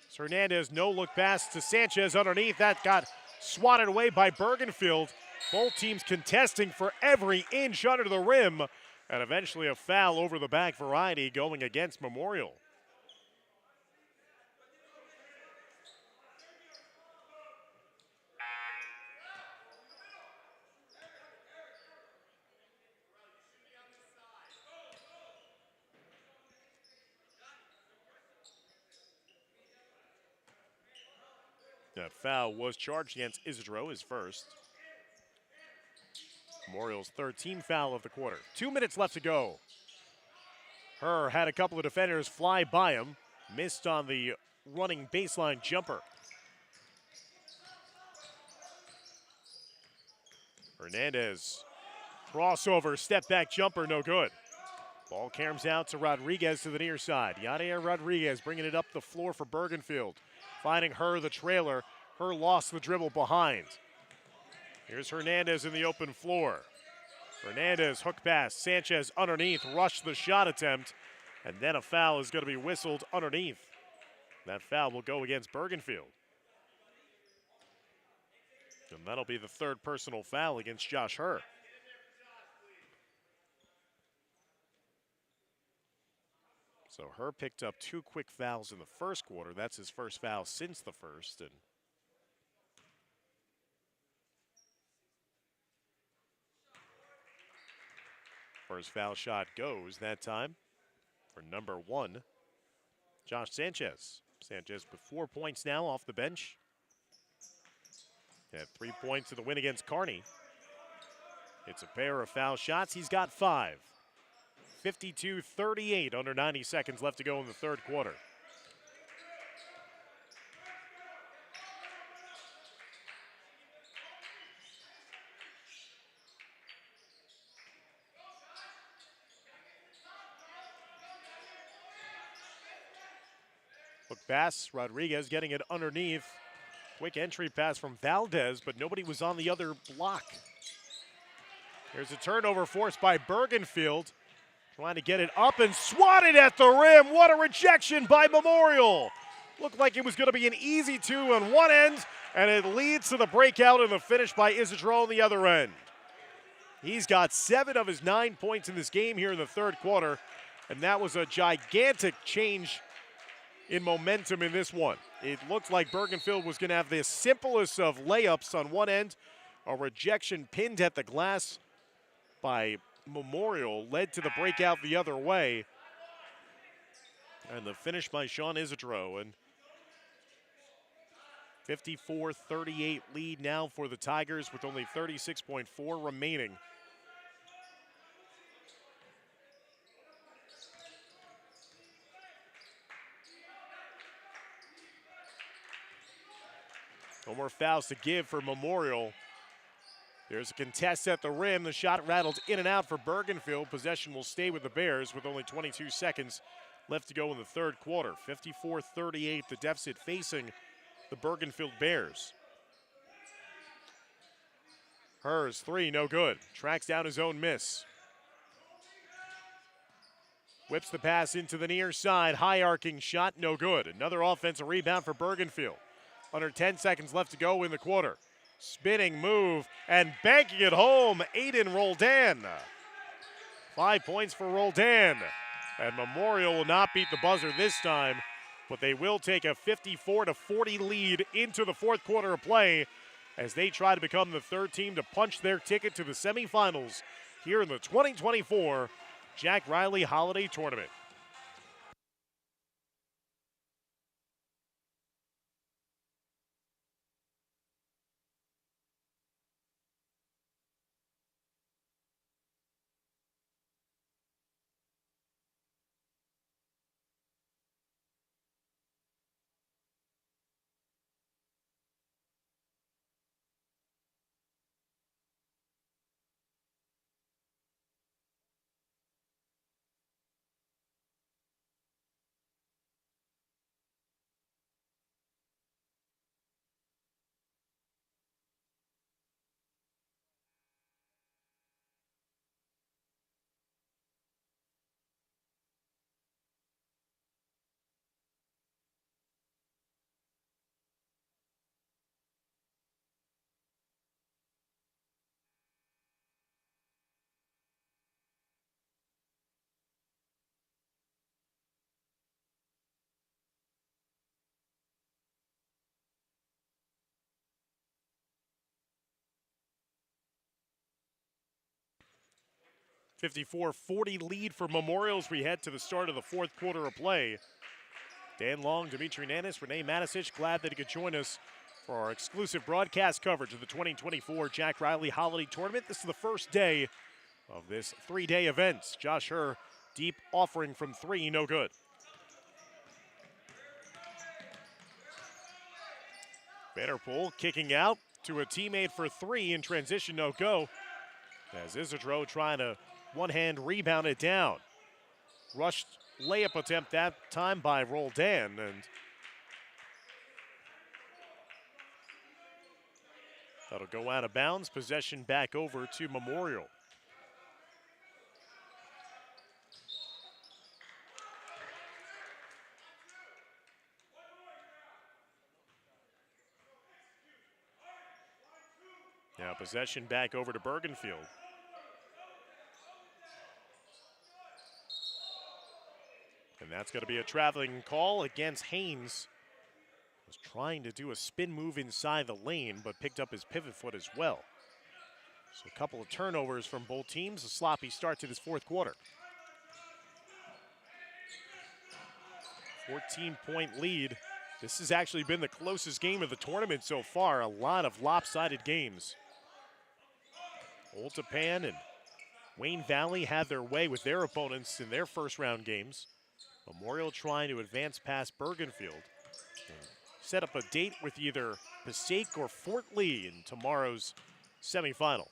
It's Hernandez, no look pass to Sanchez underneath. That got swatted away by Bergenfield. Both teams contesting for every inch under the rim. And eventually a foul over the back variety going against Memorial. That foul was charged against Isotro, his first. Memorial's third team foul of the quarter. 2 minutes left to go. Her had a couple of defenders fly by him. Missed on the running baseline jumper. Hernandez. Crossover, step back jumper, no good. Ball caroms out to Rodriguez to the near side. Yadier Rodriguez bringing it up the floor for Bergenfield. Finding Her, the trailer. Her lost the dribble behind. Here's Hernandez in the open floor. Fernandez, hook pass. Sanchez underneath, rushed the shot attempt, and then a foul is going to be whistled underneath. That foul will go against Bergenfield. And that'll be the third personal foul against Josh Herr. So Herr picked up 2 quick fouls in the first quarter. That's his first foul since the first. And first foul shot goes that time for number 1, Josh Sanchez. Sanchez with 4 points now off the bench. Had 3 points to the win against Kearney. It's a pair of foul shots. He's got 5. 52-38, under 90 seconds left to go in the third quarter. Look, pass, Rodriguez getting it underneath. Quick entry pass from Valdez, but nobody was on the other block. There's a turnover forced by Bergenfield. Trying to get it up and swatted at the rim. What a rejection by Memorial. Looked like it was going to be an easy 2 on one end, and it leads to the breakout and the finish by Isidro on the other end. He's got 7 of his 9 points in this game here in the third quarter, and that was a gigantic change in momentum in this one. It looked like Bergenfield was going to have the simplest of layups on one end. A rejection pinned at the glass by Memorial led to the breakout the other way. And the finish by Sean Isidro. And 54-38 lead now for the Tigers with only 36.4 remaining. No more fouls to give for Memorial. There's a contest at the rim. The shot rattled in and out for Bergenfield. Possession will stay with the Bears with only 22 seconds left to go in the third quarter. 54-38, the deficit facing the Bergenfield Bears. Herr's 3, no good. Tracks down his own miss. Whips the pass into the near side. High arcing shot, no good. Another offensive rebound for Bergenfield. Under 10 seconds left to go in the quarter. Spinning move and banking it home, Aiden Roldan. 5 points for Roldan. And Memorial will not beat the buzzer this time, but they will take a 54-40 lead into the fourth quarter of play as they try to become the third team to punch their ticket to the semifinals here in the 2024 Jack Riley Holiday Tournament. .54-40 lead for Memorial as we head to the start of the fourth quarter of play. Dan Long, Dimitri Nanis, Renee Matisic, glad that he could join us for our exclusive broadcast coverage of the 2024 Jack Riley Holiday Tournament. This is the first day of this 3-day event. Josh Herr, deep offering from 3, no good. Vanderpool kicking out to a teammate for 3 in transition, no go. As Isidro trying to one-hand rebound it down. Rushed layup attempt that time by Roldan, and that'll go out of bounds. Possession back over to Memorial. Now possession back over to Bergenfield. And that's going to be a traveling call against Haynes. Was trying to do a spin move inside the lane, but picked up his pivot foot as well. So a couple of turnovers from both teams. A sloppy start to this fourth quarter. 14-point lead. This has actually been the closest game of the tournament so far. A lot of lopsided games. Old Japan and Wayne Valley had their way with their opponents in their first round games. Memorial trying to advance past Bergenfield and set up a date with either Passaic or Fort Lee in tomorrow's semifinal.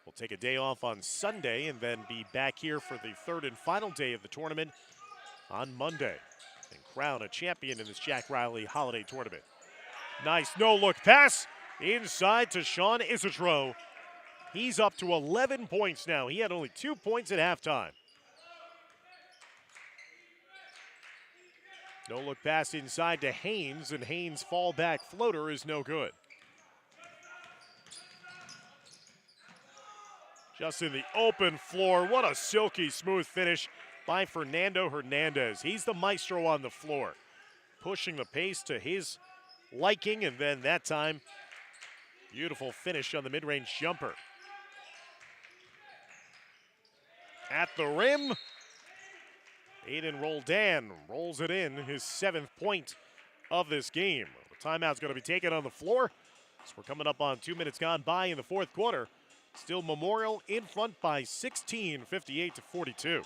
We'll take a day off on Sunday and then be back here for the third and final day of the tournament on Monday and crown a champion in this Jack Riley Holiday Tournament. Nice no-look pass inside to Sean Isotro. He's up to 11 points now. He had only 2 points at halftime. No-look pass inside to Haynes, and Haynes' fallback floater is no good. Just in the open floor. What a silky smooth finish by Fernando Hernandez. He's the maestro on the floor, pushing the pace to his liking, and then that time, beautiful finish on the mid-range jumper. At the rim, Aiden Roldan rolls it in, his 7th point of this game. The timeout's going to be taken on the floor. So we're coming up on 2 minutes gone by in the fourth quarter. Still Memorial in front by 16, 58-42.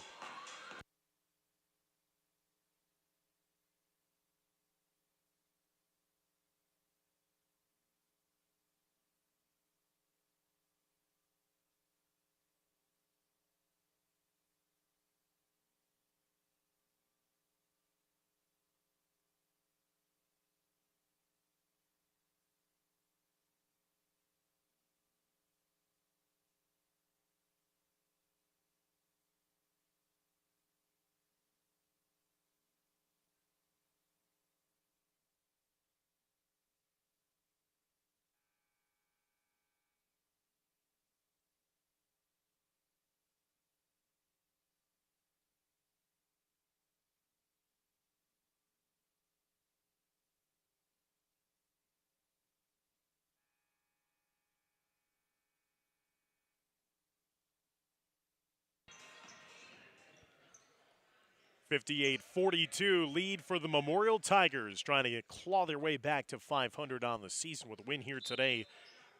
(58-42) lead for the Memorial Tigers, trying to claw their way back to 500 on the season with a win here today,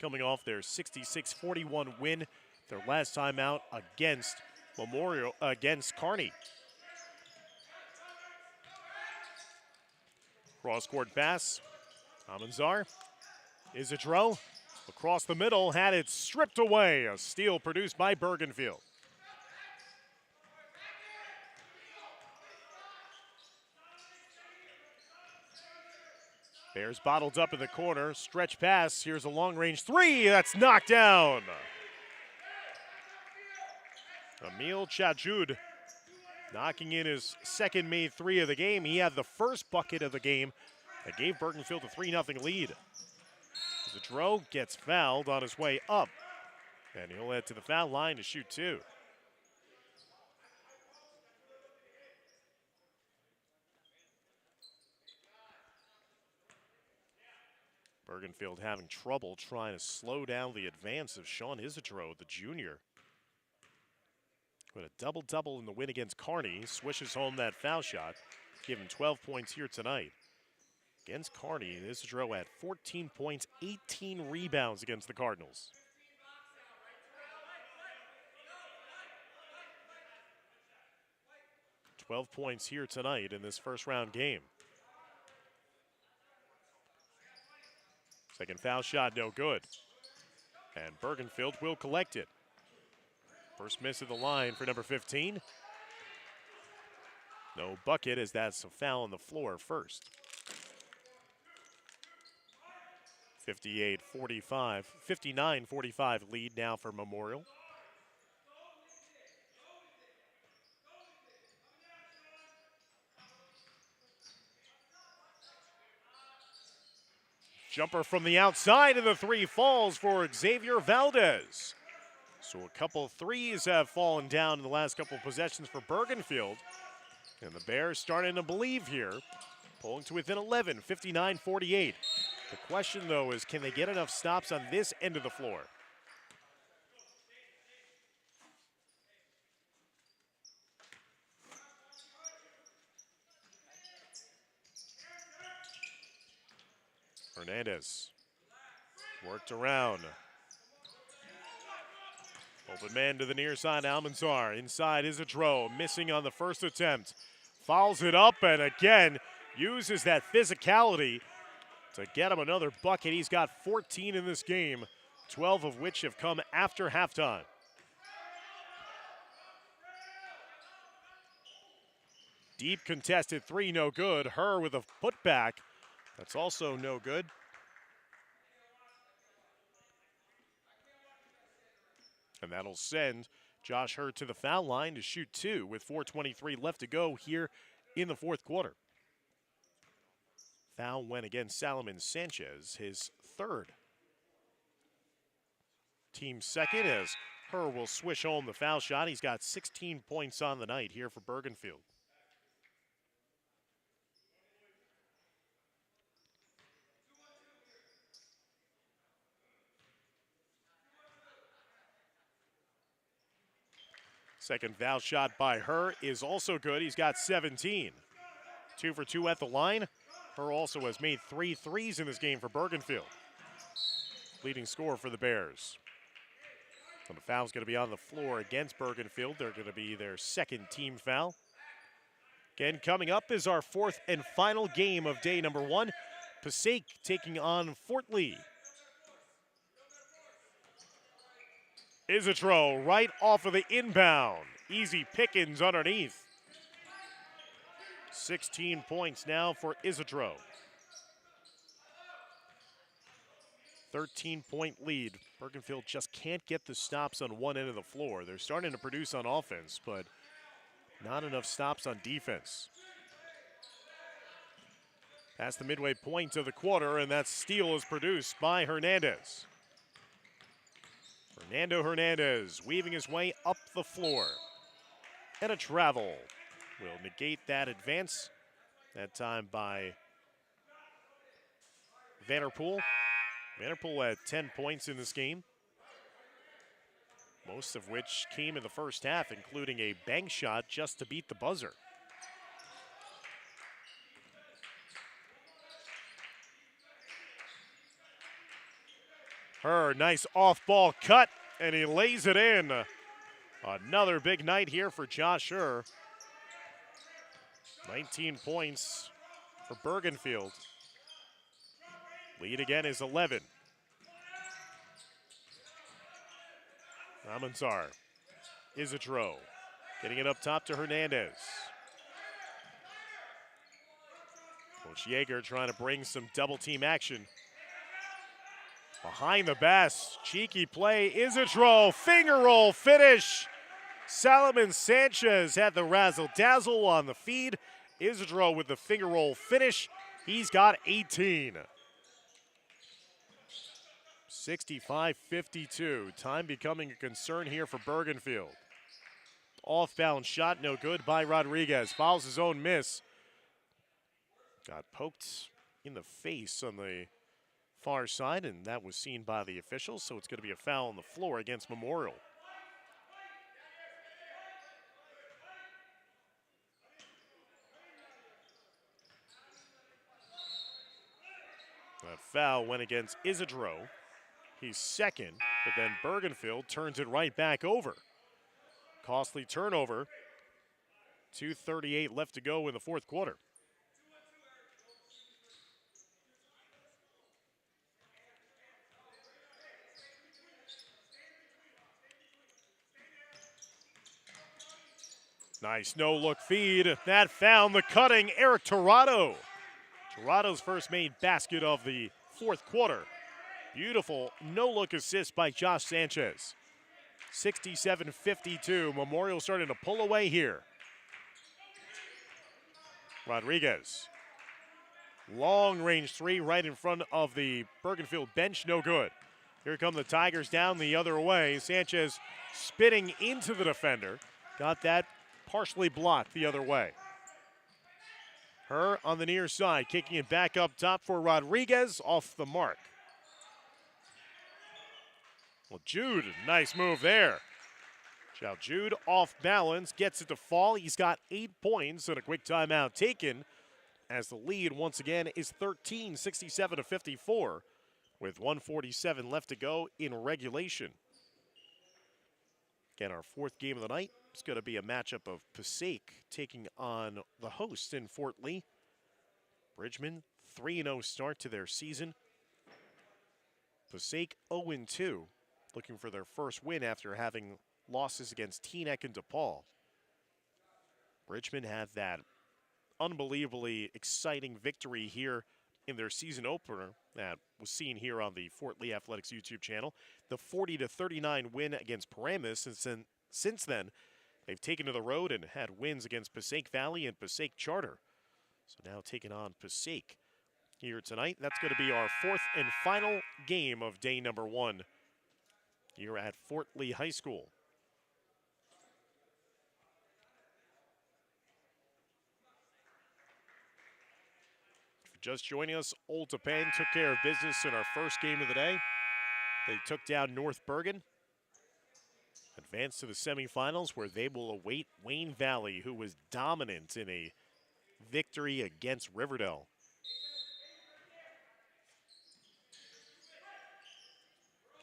coming off their 66-41 win, their last time out against Kearney. Cross-court pass, Amanzar, Isotro, across the middle, had it stripped away. A steal produced by Bergenfield. Bears bottled up in the corner, stretch pass, here's a long-range three, that's knocked down. Emil Chajud knocking in his second made three of the game. He had the first bucket of the game that gave Bergenfield a 3-0 lead. Zadro gets fouled on his way up, and he'll head to the foul line to shoot two. Bergenfield having trouble trying to slow down the advance of Sean Isotro, the junior. With a double-double in the win against Kearney, swishes home that foul shot, giving 12 points here tonight. Against Kearney, Isotro had 14 points, 18 rebounds against the Cardinals. $12 points here tonight in this first round game. Second foul shot, no good. And Bergenfield will collect it. First miss of the line for number 15. No bucket, as that's a foul on the floor first. 58-45, 59-45 lead now for Memorial. Jumper from the outside, and the three falls for Xavier Valdez. So a couple threes have fallen down in the last couple of possessions for Bergenfield. And the Bears starting to believe here, pulling to within 11, 59-48. The question, though, is can they get enough stops on this end of the floor? Hernandez worked around. Open man to the near side, Almanzar. Inside Isidro, missing on the first attempt. Fouls it up and again uses that physicality to get him another bucket. He's got 14 in this game, 12 of which have come after halftime. Deep contested three, no good. Herr with a putback. That's also no good. And that'll send Josh Herr to the foul line to shoot two with 4:23 left to go here in the fourth quarter. Foul went against Salomon Sanchez, his third. Team second as Herr will swish home the foul shot. He's got 16 points on the night here for Bergenfield. Second foul shot by Herr is also good. He's got 17. 2 for 2 at the line. Herr also has made 3 threes in this game for Bergenfield. Leading scorer for the Bears. And the foul's going to be on the floor against Bergenfield. They're going to be their second team foul. Again, coming up is our fourth and final game of day number 1. Passaic taking on Fort Lee. Isidro right off of the inbound. Easy pickings underneath. 16 points now for Isidro. 13-point lead. Bergenfield just can't get the stops on one end of the floor. They're starting to produce on offense, but not enough stops on defense. Past the midway point of the quarter, and that steal is produced by Hernandez. Fernando Hernandez weaving his way up the floor. And a travel will negate that advance. That time by Vanderpool. Vanderpool had 10 points in this game, most of which came in the first half, including a bank shot just to beat the buzzer. Herr, nice off-ball cut, and he lays it in. Another big night here for Josh Herr. 19 points for Bergenfield. Lead again is 11. Almanzar, Isidro, getting it up top to Hernandez. Coach Yeager trying to bring some double-team action. Behind the basket, cheeky play, Isidro, finger roll finish. Salomon Sanchez had the razzle-dazzle on the feed. Isidro with the finger roll finish. He's got 18. 65-52. Time becoming a concern here for Bergenfield. Off-balance shot, no good by Rodriguez. Fouls his own miss. Got poked in the face on the far side, and that was seen by the officials, so it's going to be a foul on the floor against Memorial. That foul went against Isidro. He's second, but then Bergenfield turns it right back over. Costly turnover. 2:38 left to go in the fourth quarter. Nice no-look feed. That found the cutting Eric Torrado. Torado's first made basket of the fourth quarter. Beautiful no-look assist by Josh Sanchez. 67-52. Memorial starting to pull away here. Rodriguez. Long range three right in front of the Bergenfield bench, no good. Here come the Tigers down the other way. Sanchez spitting into the defender. Got that partially blocked the other way. Her on the near side, kicking it back up top for Rodriguez, off the mark. Well, Jude, nice move there. Now Jude off balance, gets it to fall. He's got 8 points and a quick timeout taken as the lead once again is 13, 67-54 with 1:47 left to go in regulation. Again, our fourth game of the night is going to be a matchup of Passaic taking on the host in Fort Lee. Bridgman, 3-0 start to their season. Passaic 0-2, looking for their first win after having losses against Teaneck and DePaul. Bridgman had that unbelievably exciting victory here in their season opener that was seen here on the Fort Lee Athletics YouTube channel. The 40-39 win against Paramus, and since then, they've taken to the road and had wins against Passaic Valley and Passaic Charter. So now taking on Passaic here tonight. That's going to be our fourth and final game of day number 1 here at Fort Lee High School. Just joining us, Old Tappan took care of business in our first game of the day. They took down North Bergen, advanced to the semifinals where they will await Wayne Valley, who was dominant in a victory against Riverdale.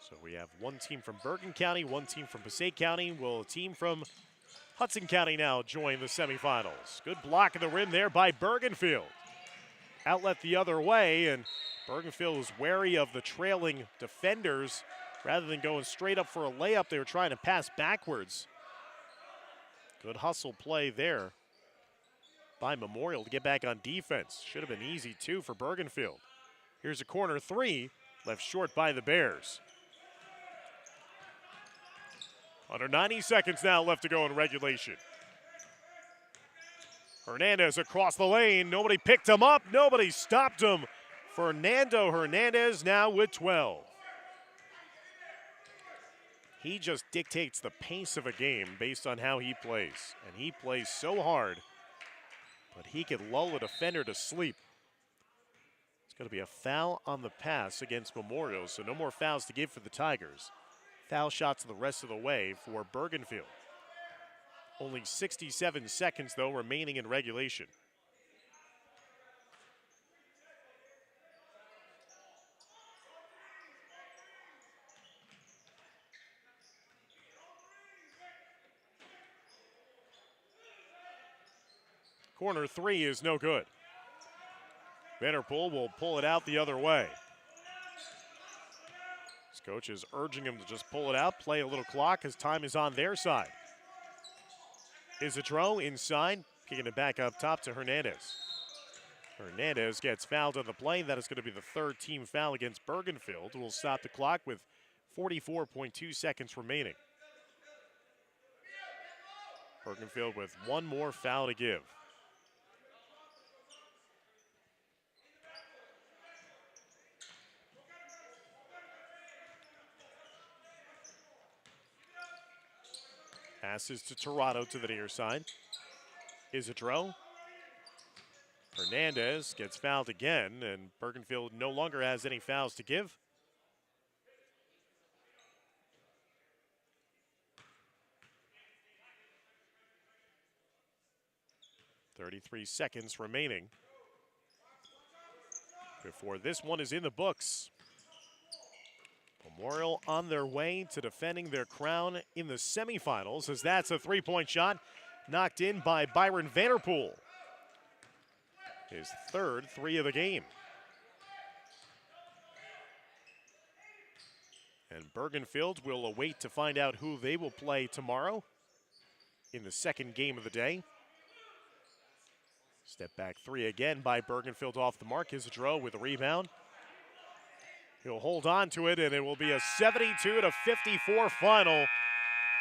So we have one team from Bergen County, one team from Passaic County. Will a team from Hudson County now join the semifinals? Good block in the rim there by Bergenfield. Outlet the other way, and Bergenfield was wary of the trailing defenders. Rather than going straight up for a layup, they were trying to pass backwards. Good hustle play there by Memorial to get back on defense. Should have been easy, too, for Bergenfield. Here's a corner three, left short by the Bears. Under 90 seconds now left to go in regulation. Hernandez across the lane. Nobody picked him up. Nobody stopped him. Fernando Hernandez now with 12. He just dictates the pace of a game based on how he plays. And he plays so hard, but he can lull a defender to sleep. It's going to be a foul on the pass against Memorial, so no more fouls to give for the Tigers. Foul shots the rest of the way for Bergenfield. Only 67 seconds, though, remaining in regulation. Corner three is no good. Vanderpool will pull it out the other way. His coach is urging him to just pull it out, play a little clock as time is on their side. Isatro inside, kicking it back up top to Hernandez. Hernandez gets fouled on the play. That is going to be the third team foul against Bergenfield, who will stop the clock with 44.2 seconds remaining. Bergenfield with one more foul to give. Passes to Torado to the near side. Isatro. Hernandez gets fouled again, and Bergenfield no longer has any fouls to give. .33 seconds remaining before this one is in the books. Memorial on their way to defending their crown in the semifinals, as that's a three-point shot knocked in by Byron Vanderpool. His third three of the game. And Bergenfield will await to find out who they will play tomorrow in the second game of the day. Step back three again by Bergenfield off the mark. Isatro with a rebound. He'll hold on to it, and it will be a 72-54 final.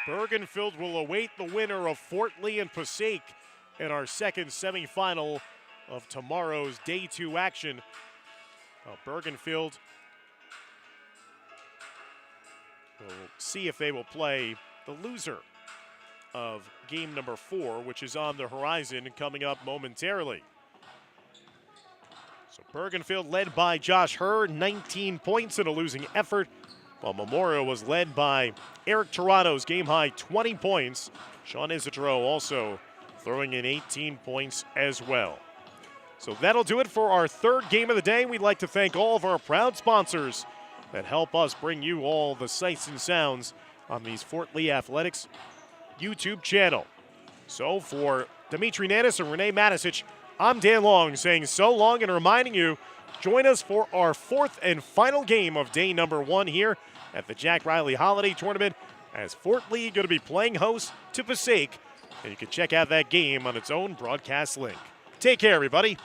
Bergenfield will await the winner of Fort Lee and Passaic in our second semifinal of tomorrow's Day 2 action. Bergenfield will see if they will play the loser of game number 4, which is on the horizon coming up momentarily. So Bergenfield led by Josh Herr, 19 points in a losing effort, while Memorial was led by Eric Toronto's game-high 20 points. Sean Isidro also throwing in 18 points as well. So that'll do it for our third game of the day. We'd like to thank all of our proud sponsors that help us bring you all the sights and sounds on these Fort Lee Athletics YouTube channel. So for Dimitri Nanis and Renee Matisic, I'm Dan Long saying so long and reminding you, join us for our fourth and final game of day number 1 here at the Jack Riley Holiday Tournament, as Fort Lee going to be playing host to Passaic. And you can check out that game on its own broadcast link. Take care, everybody.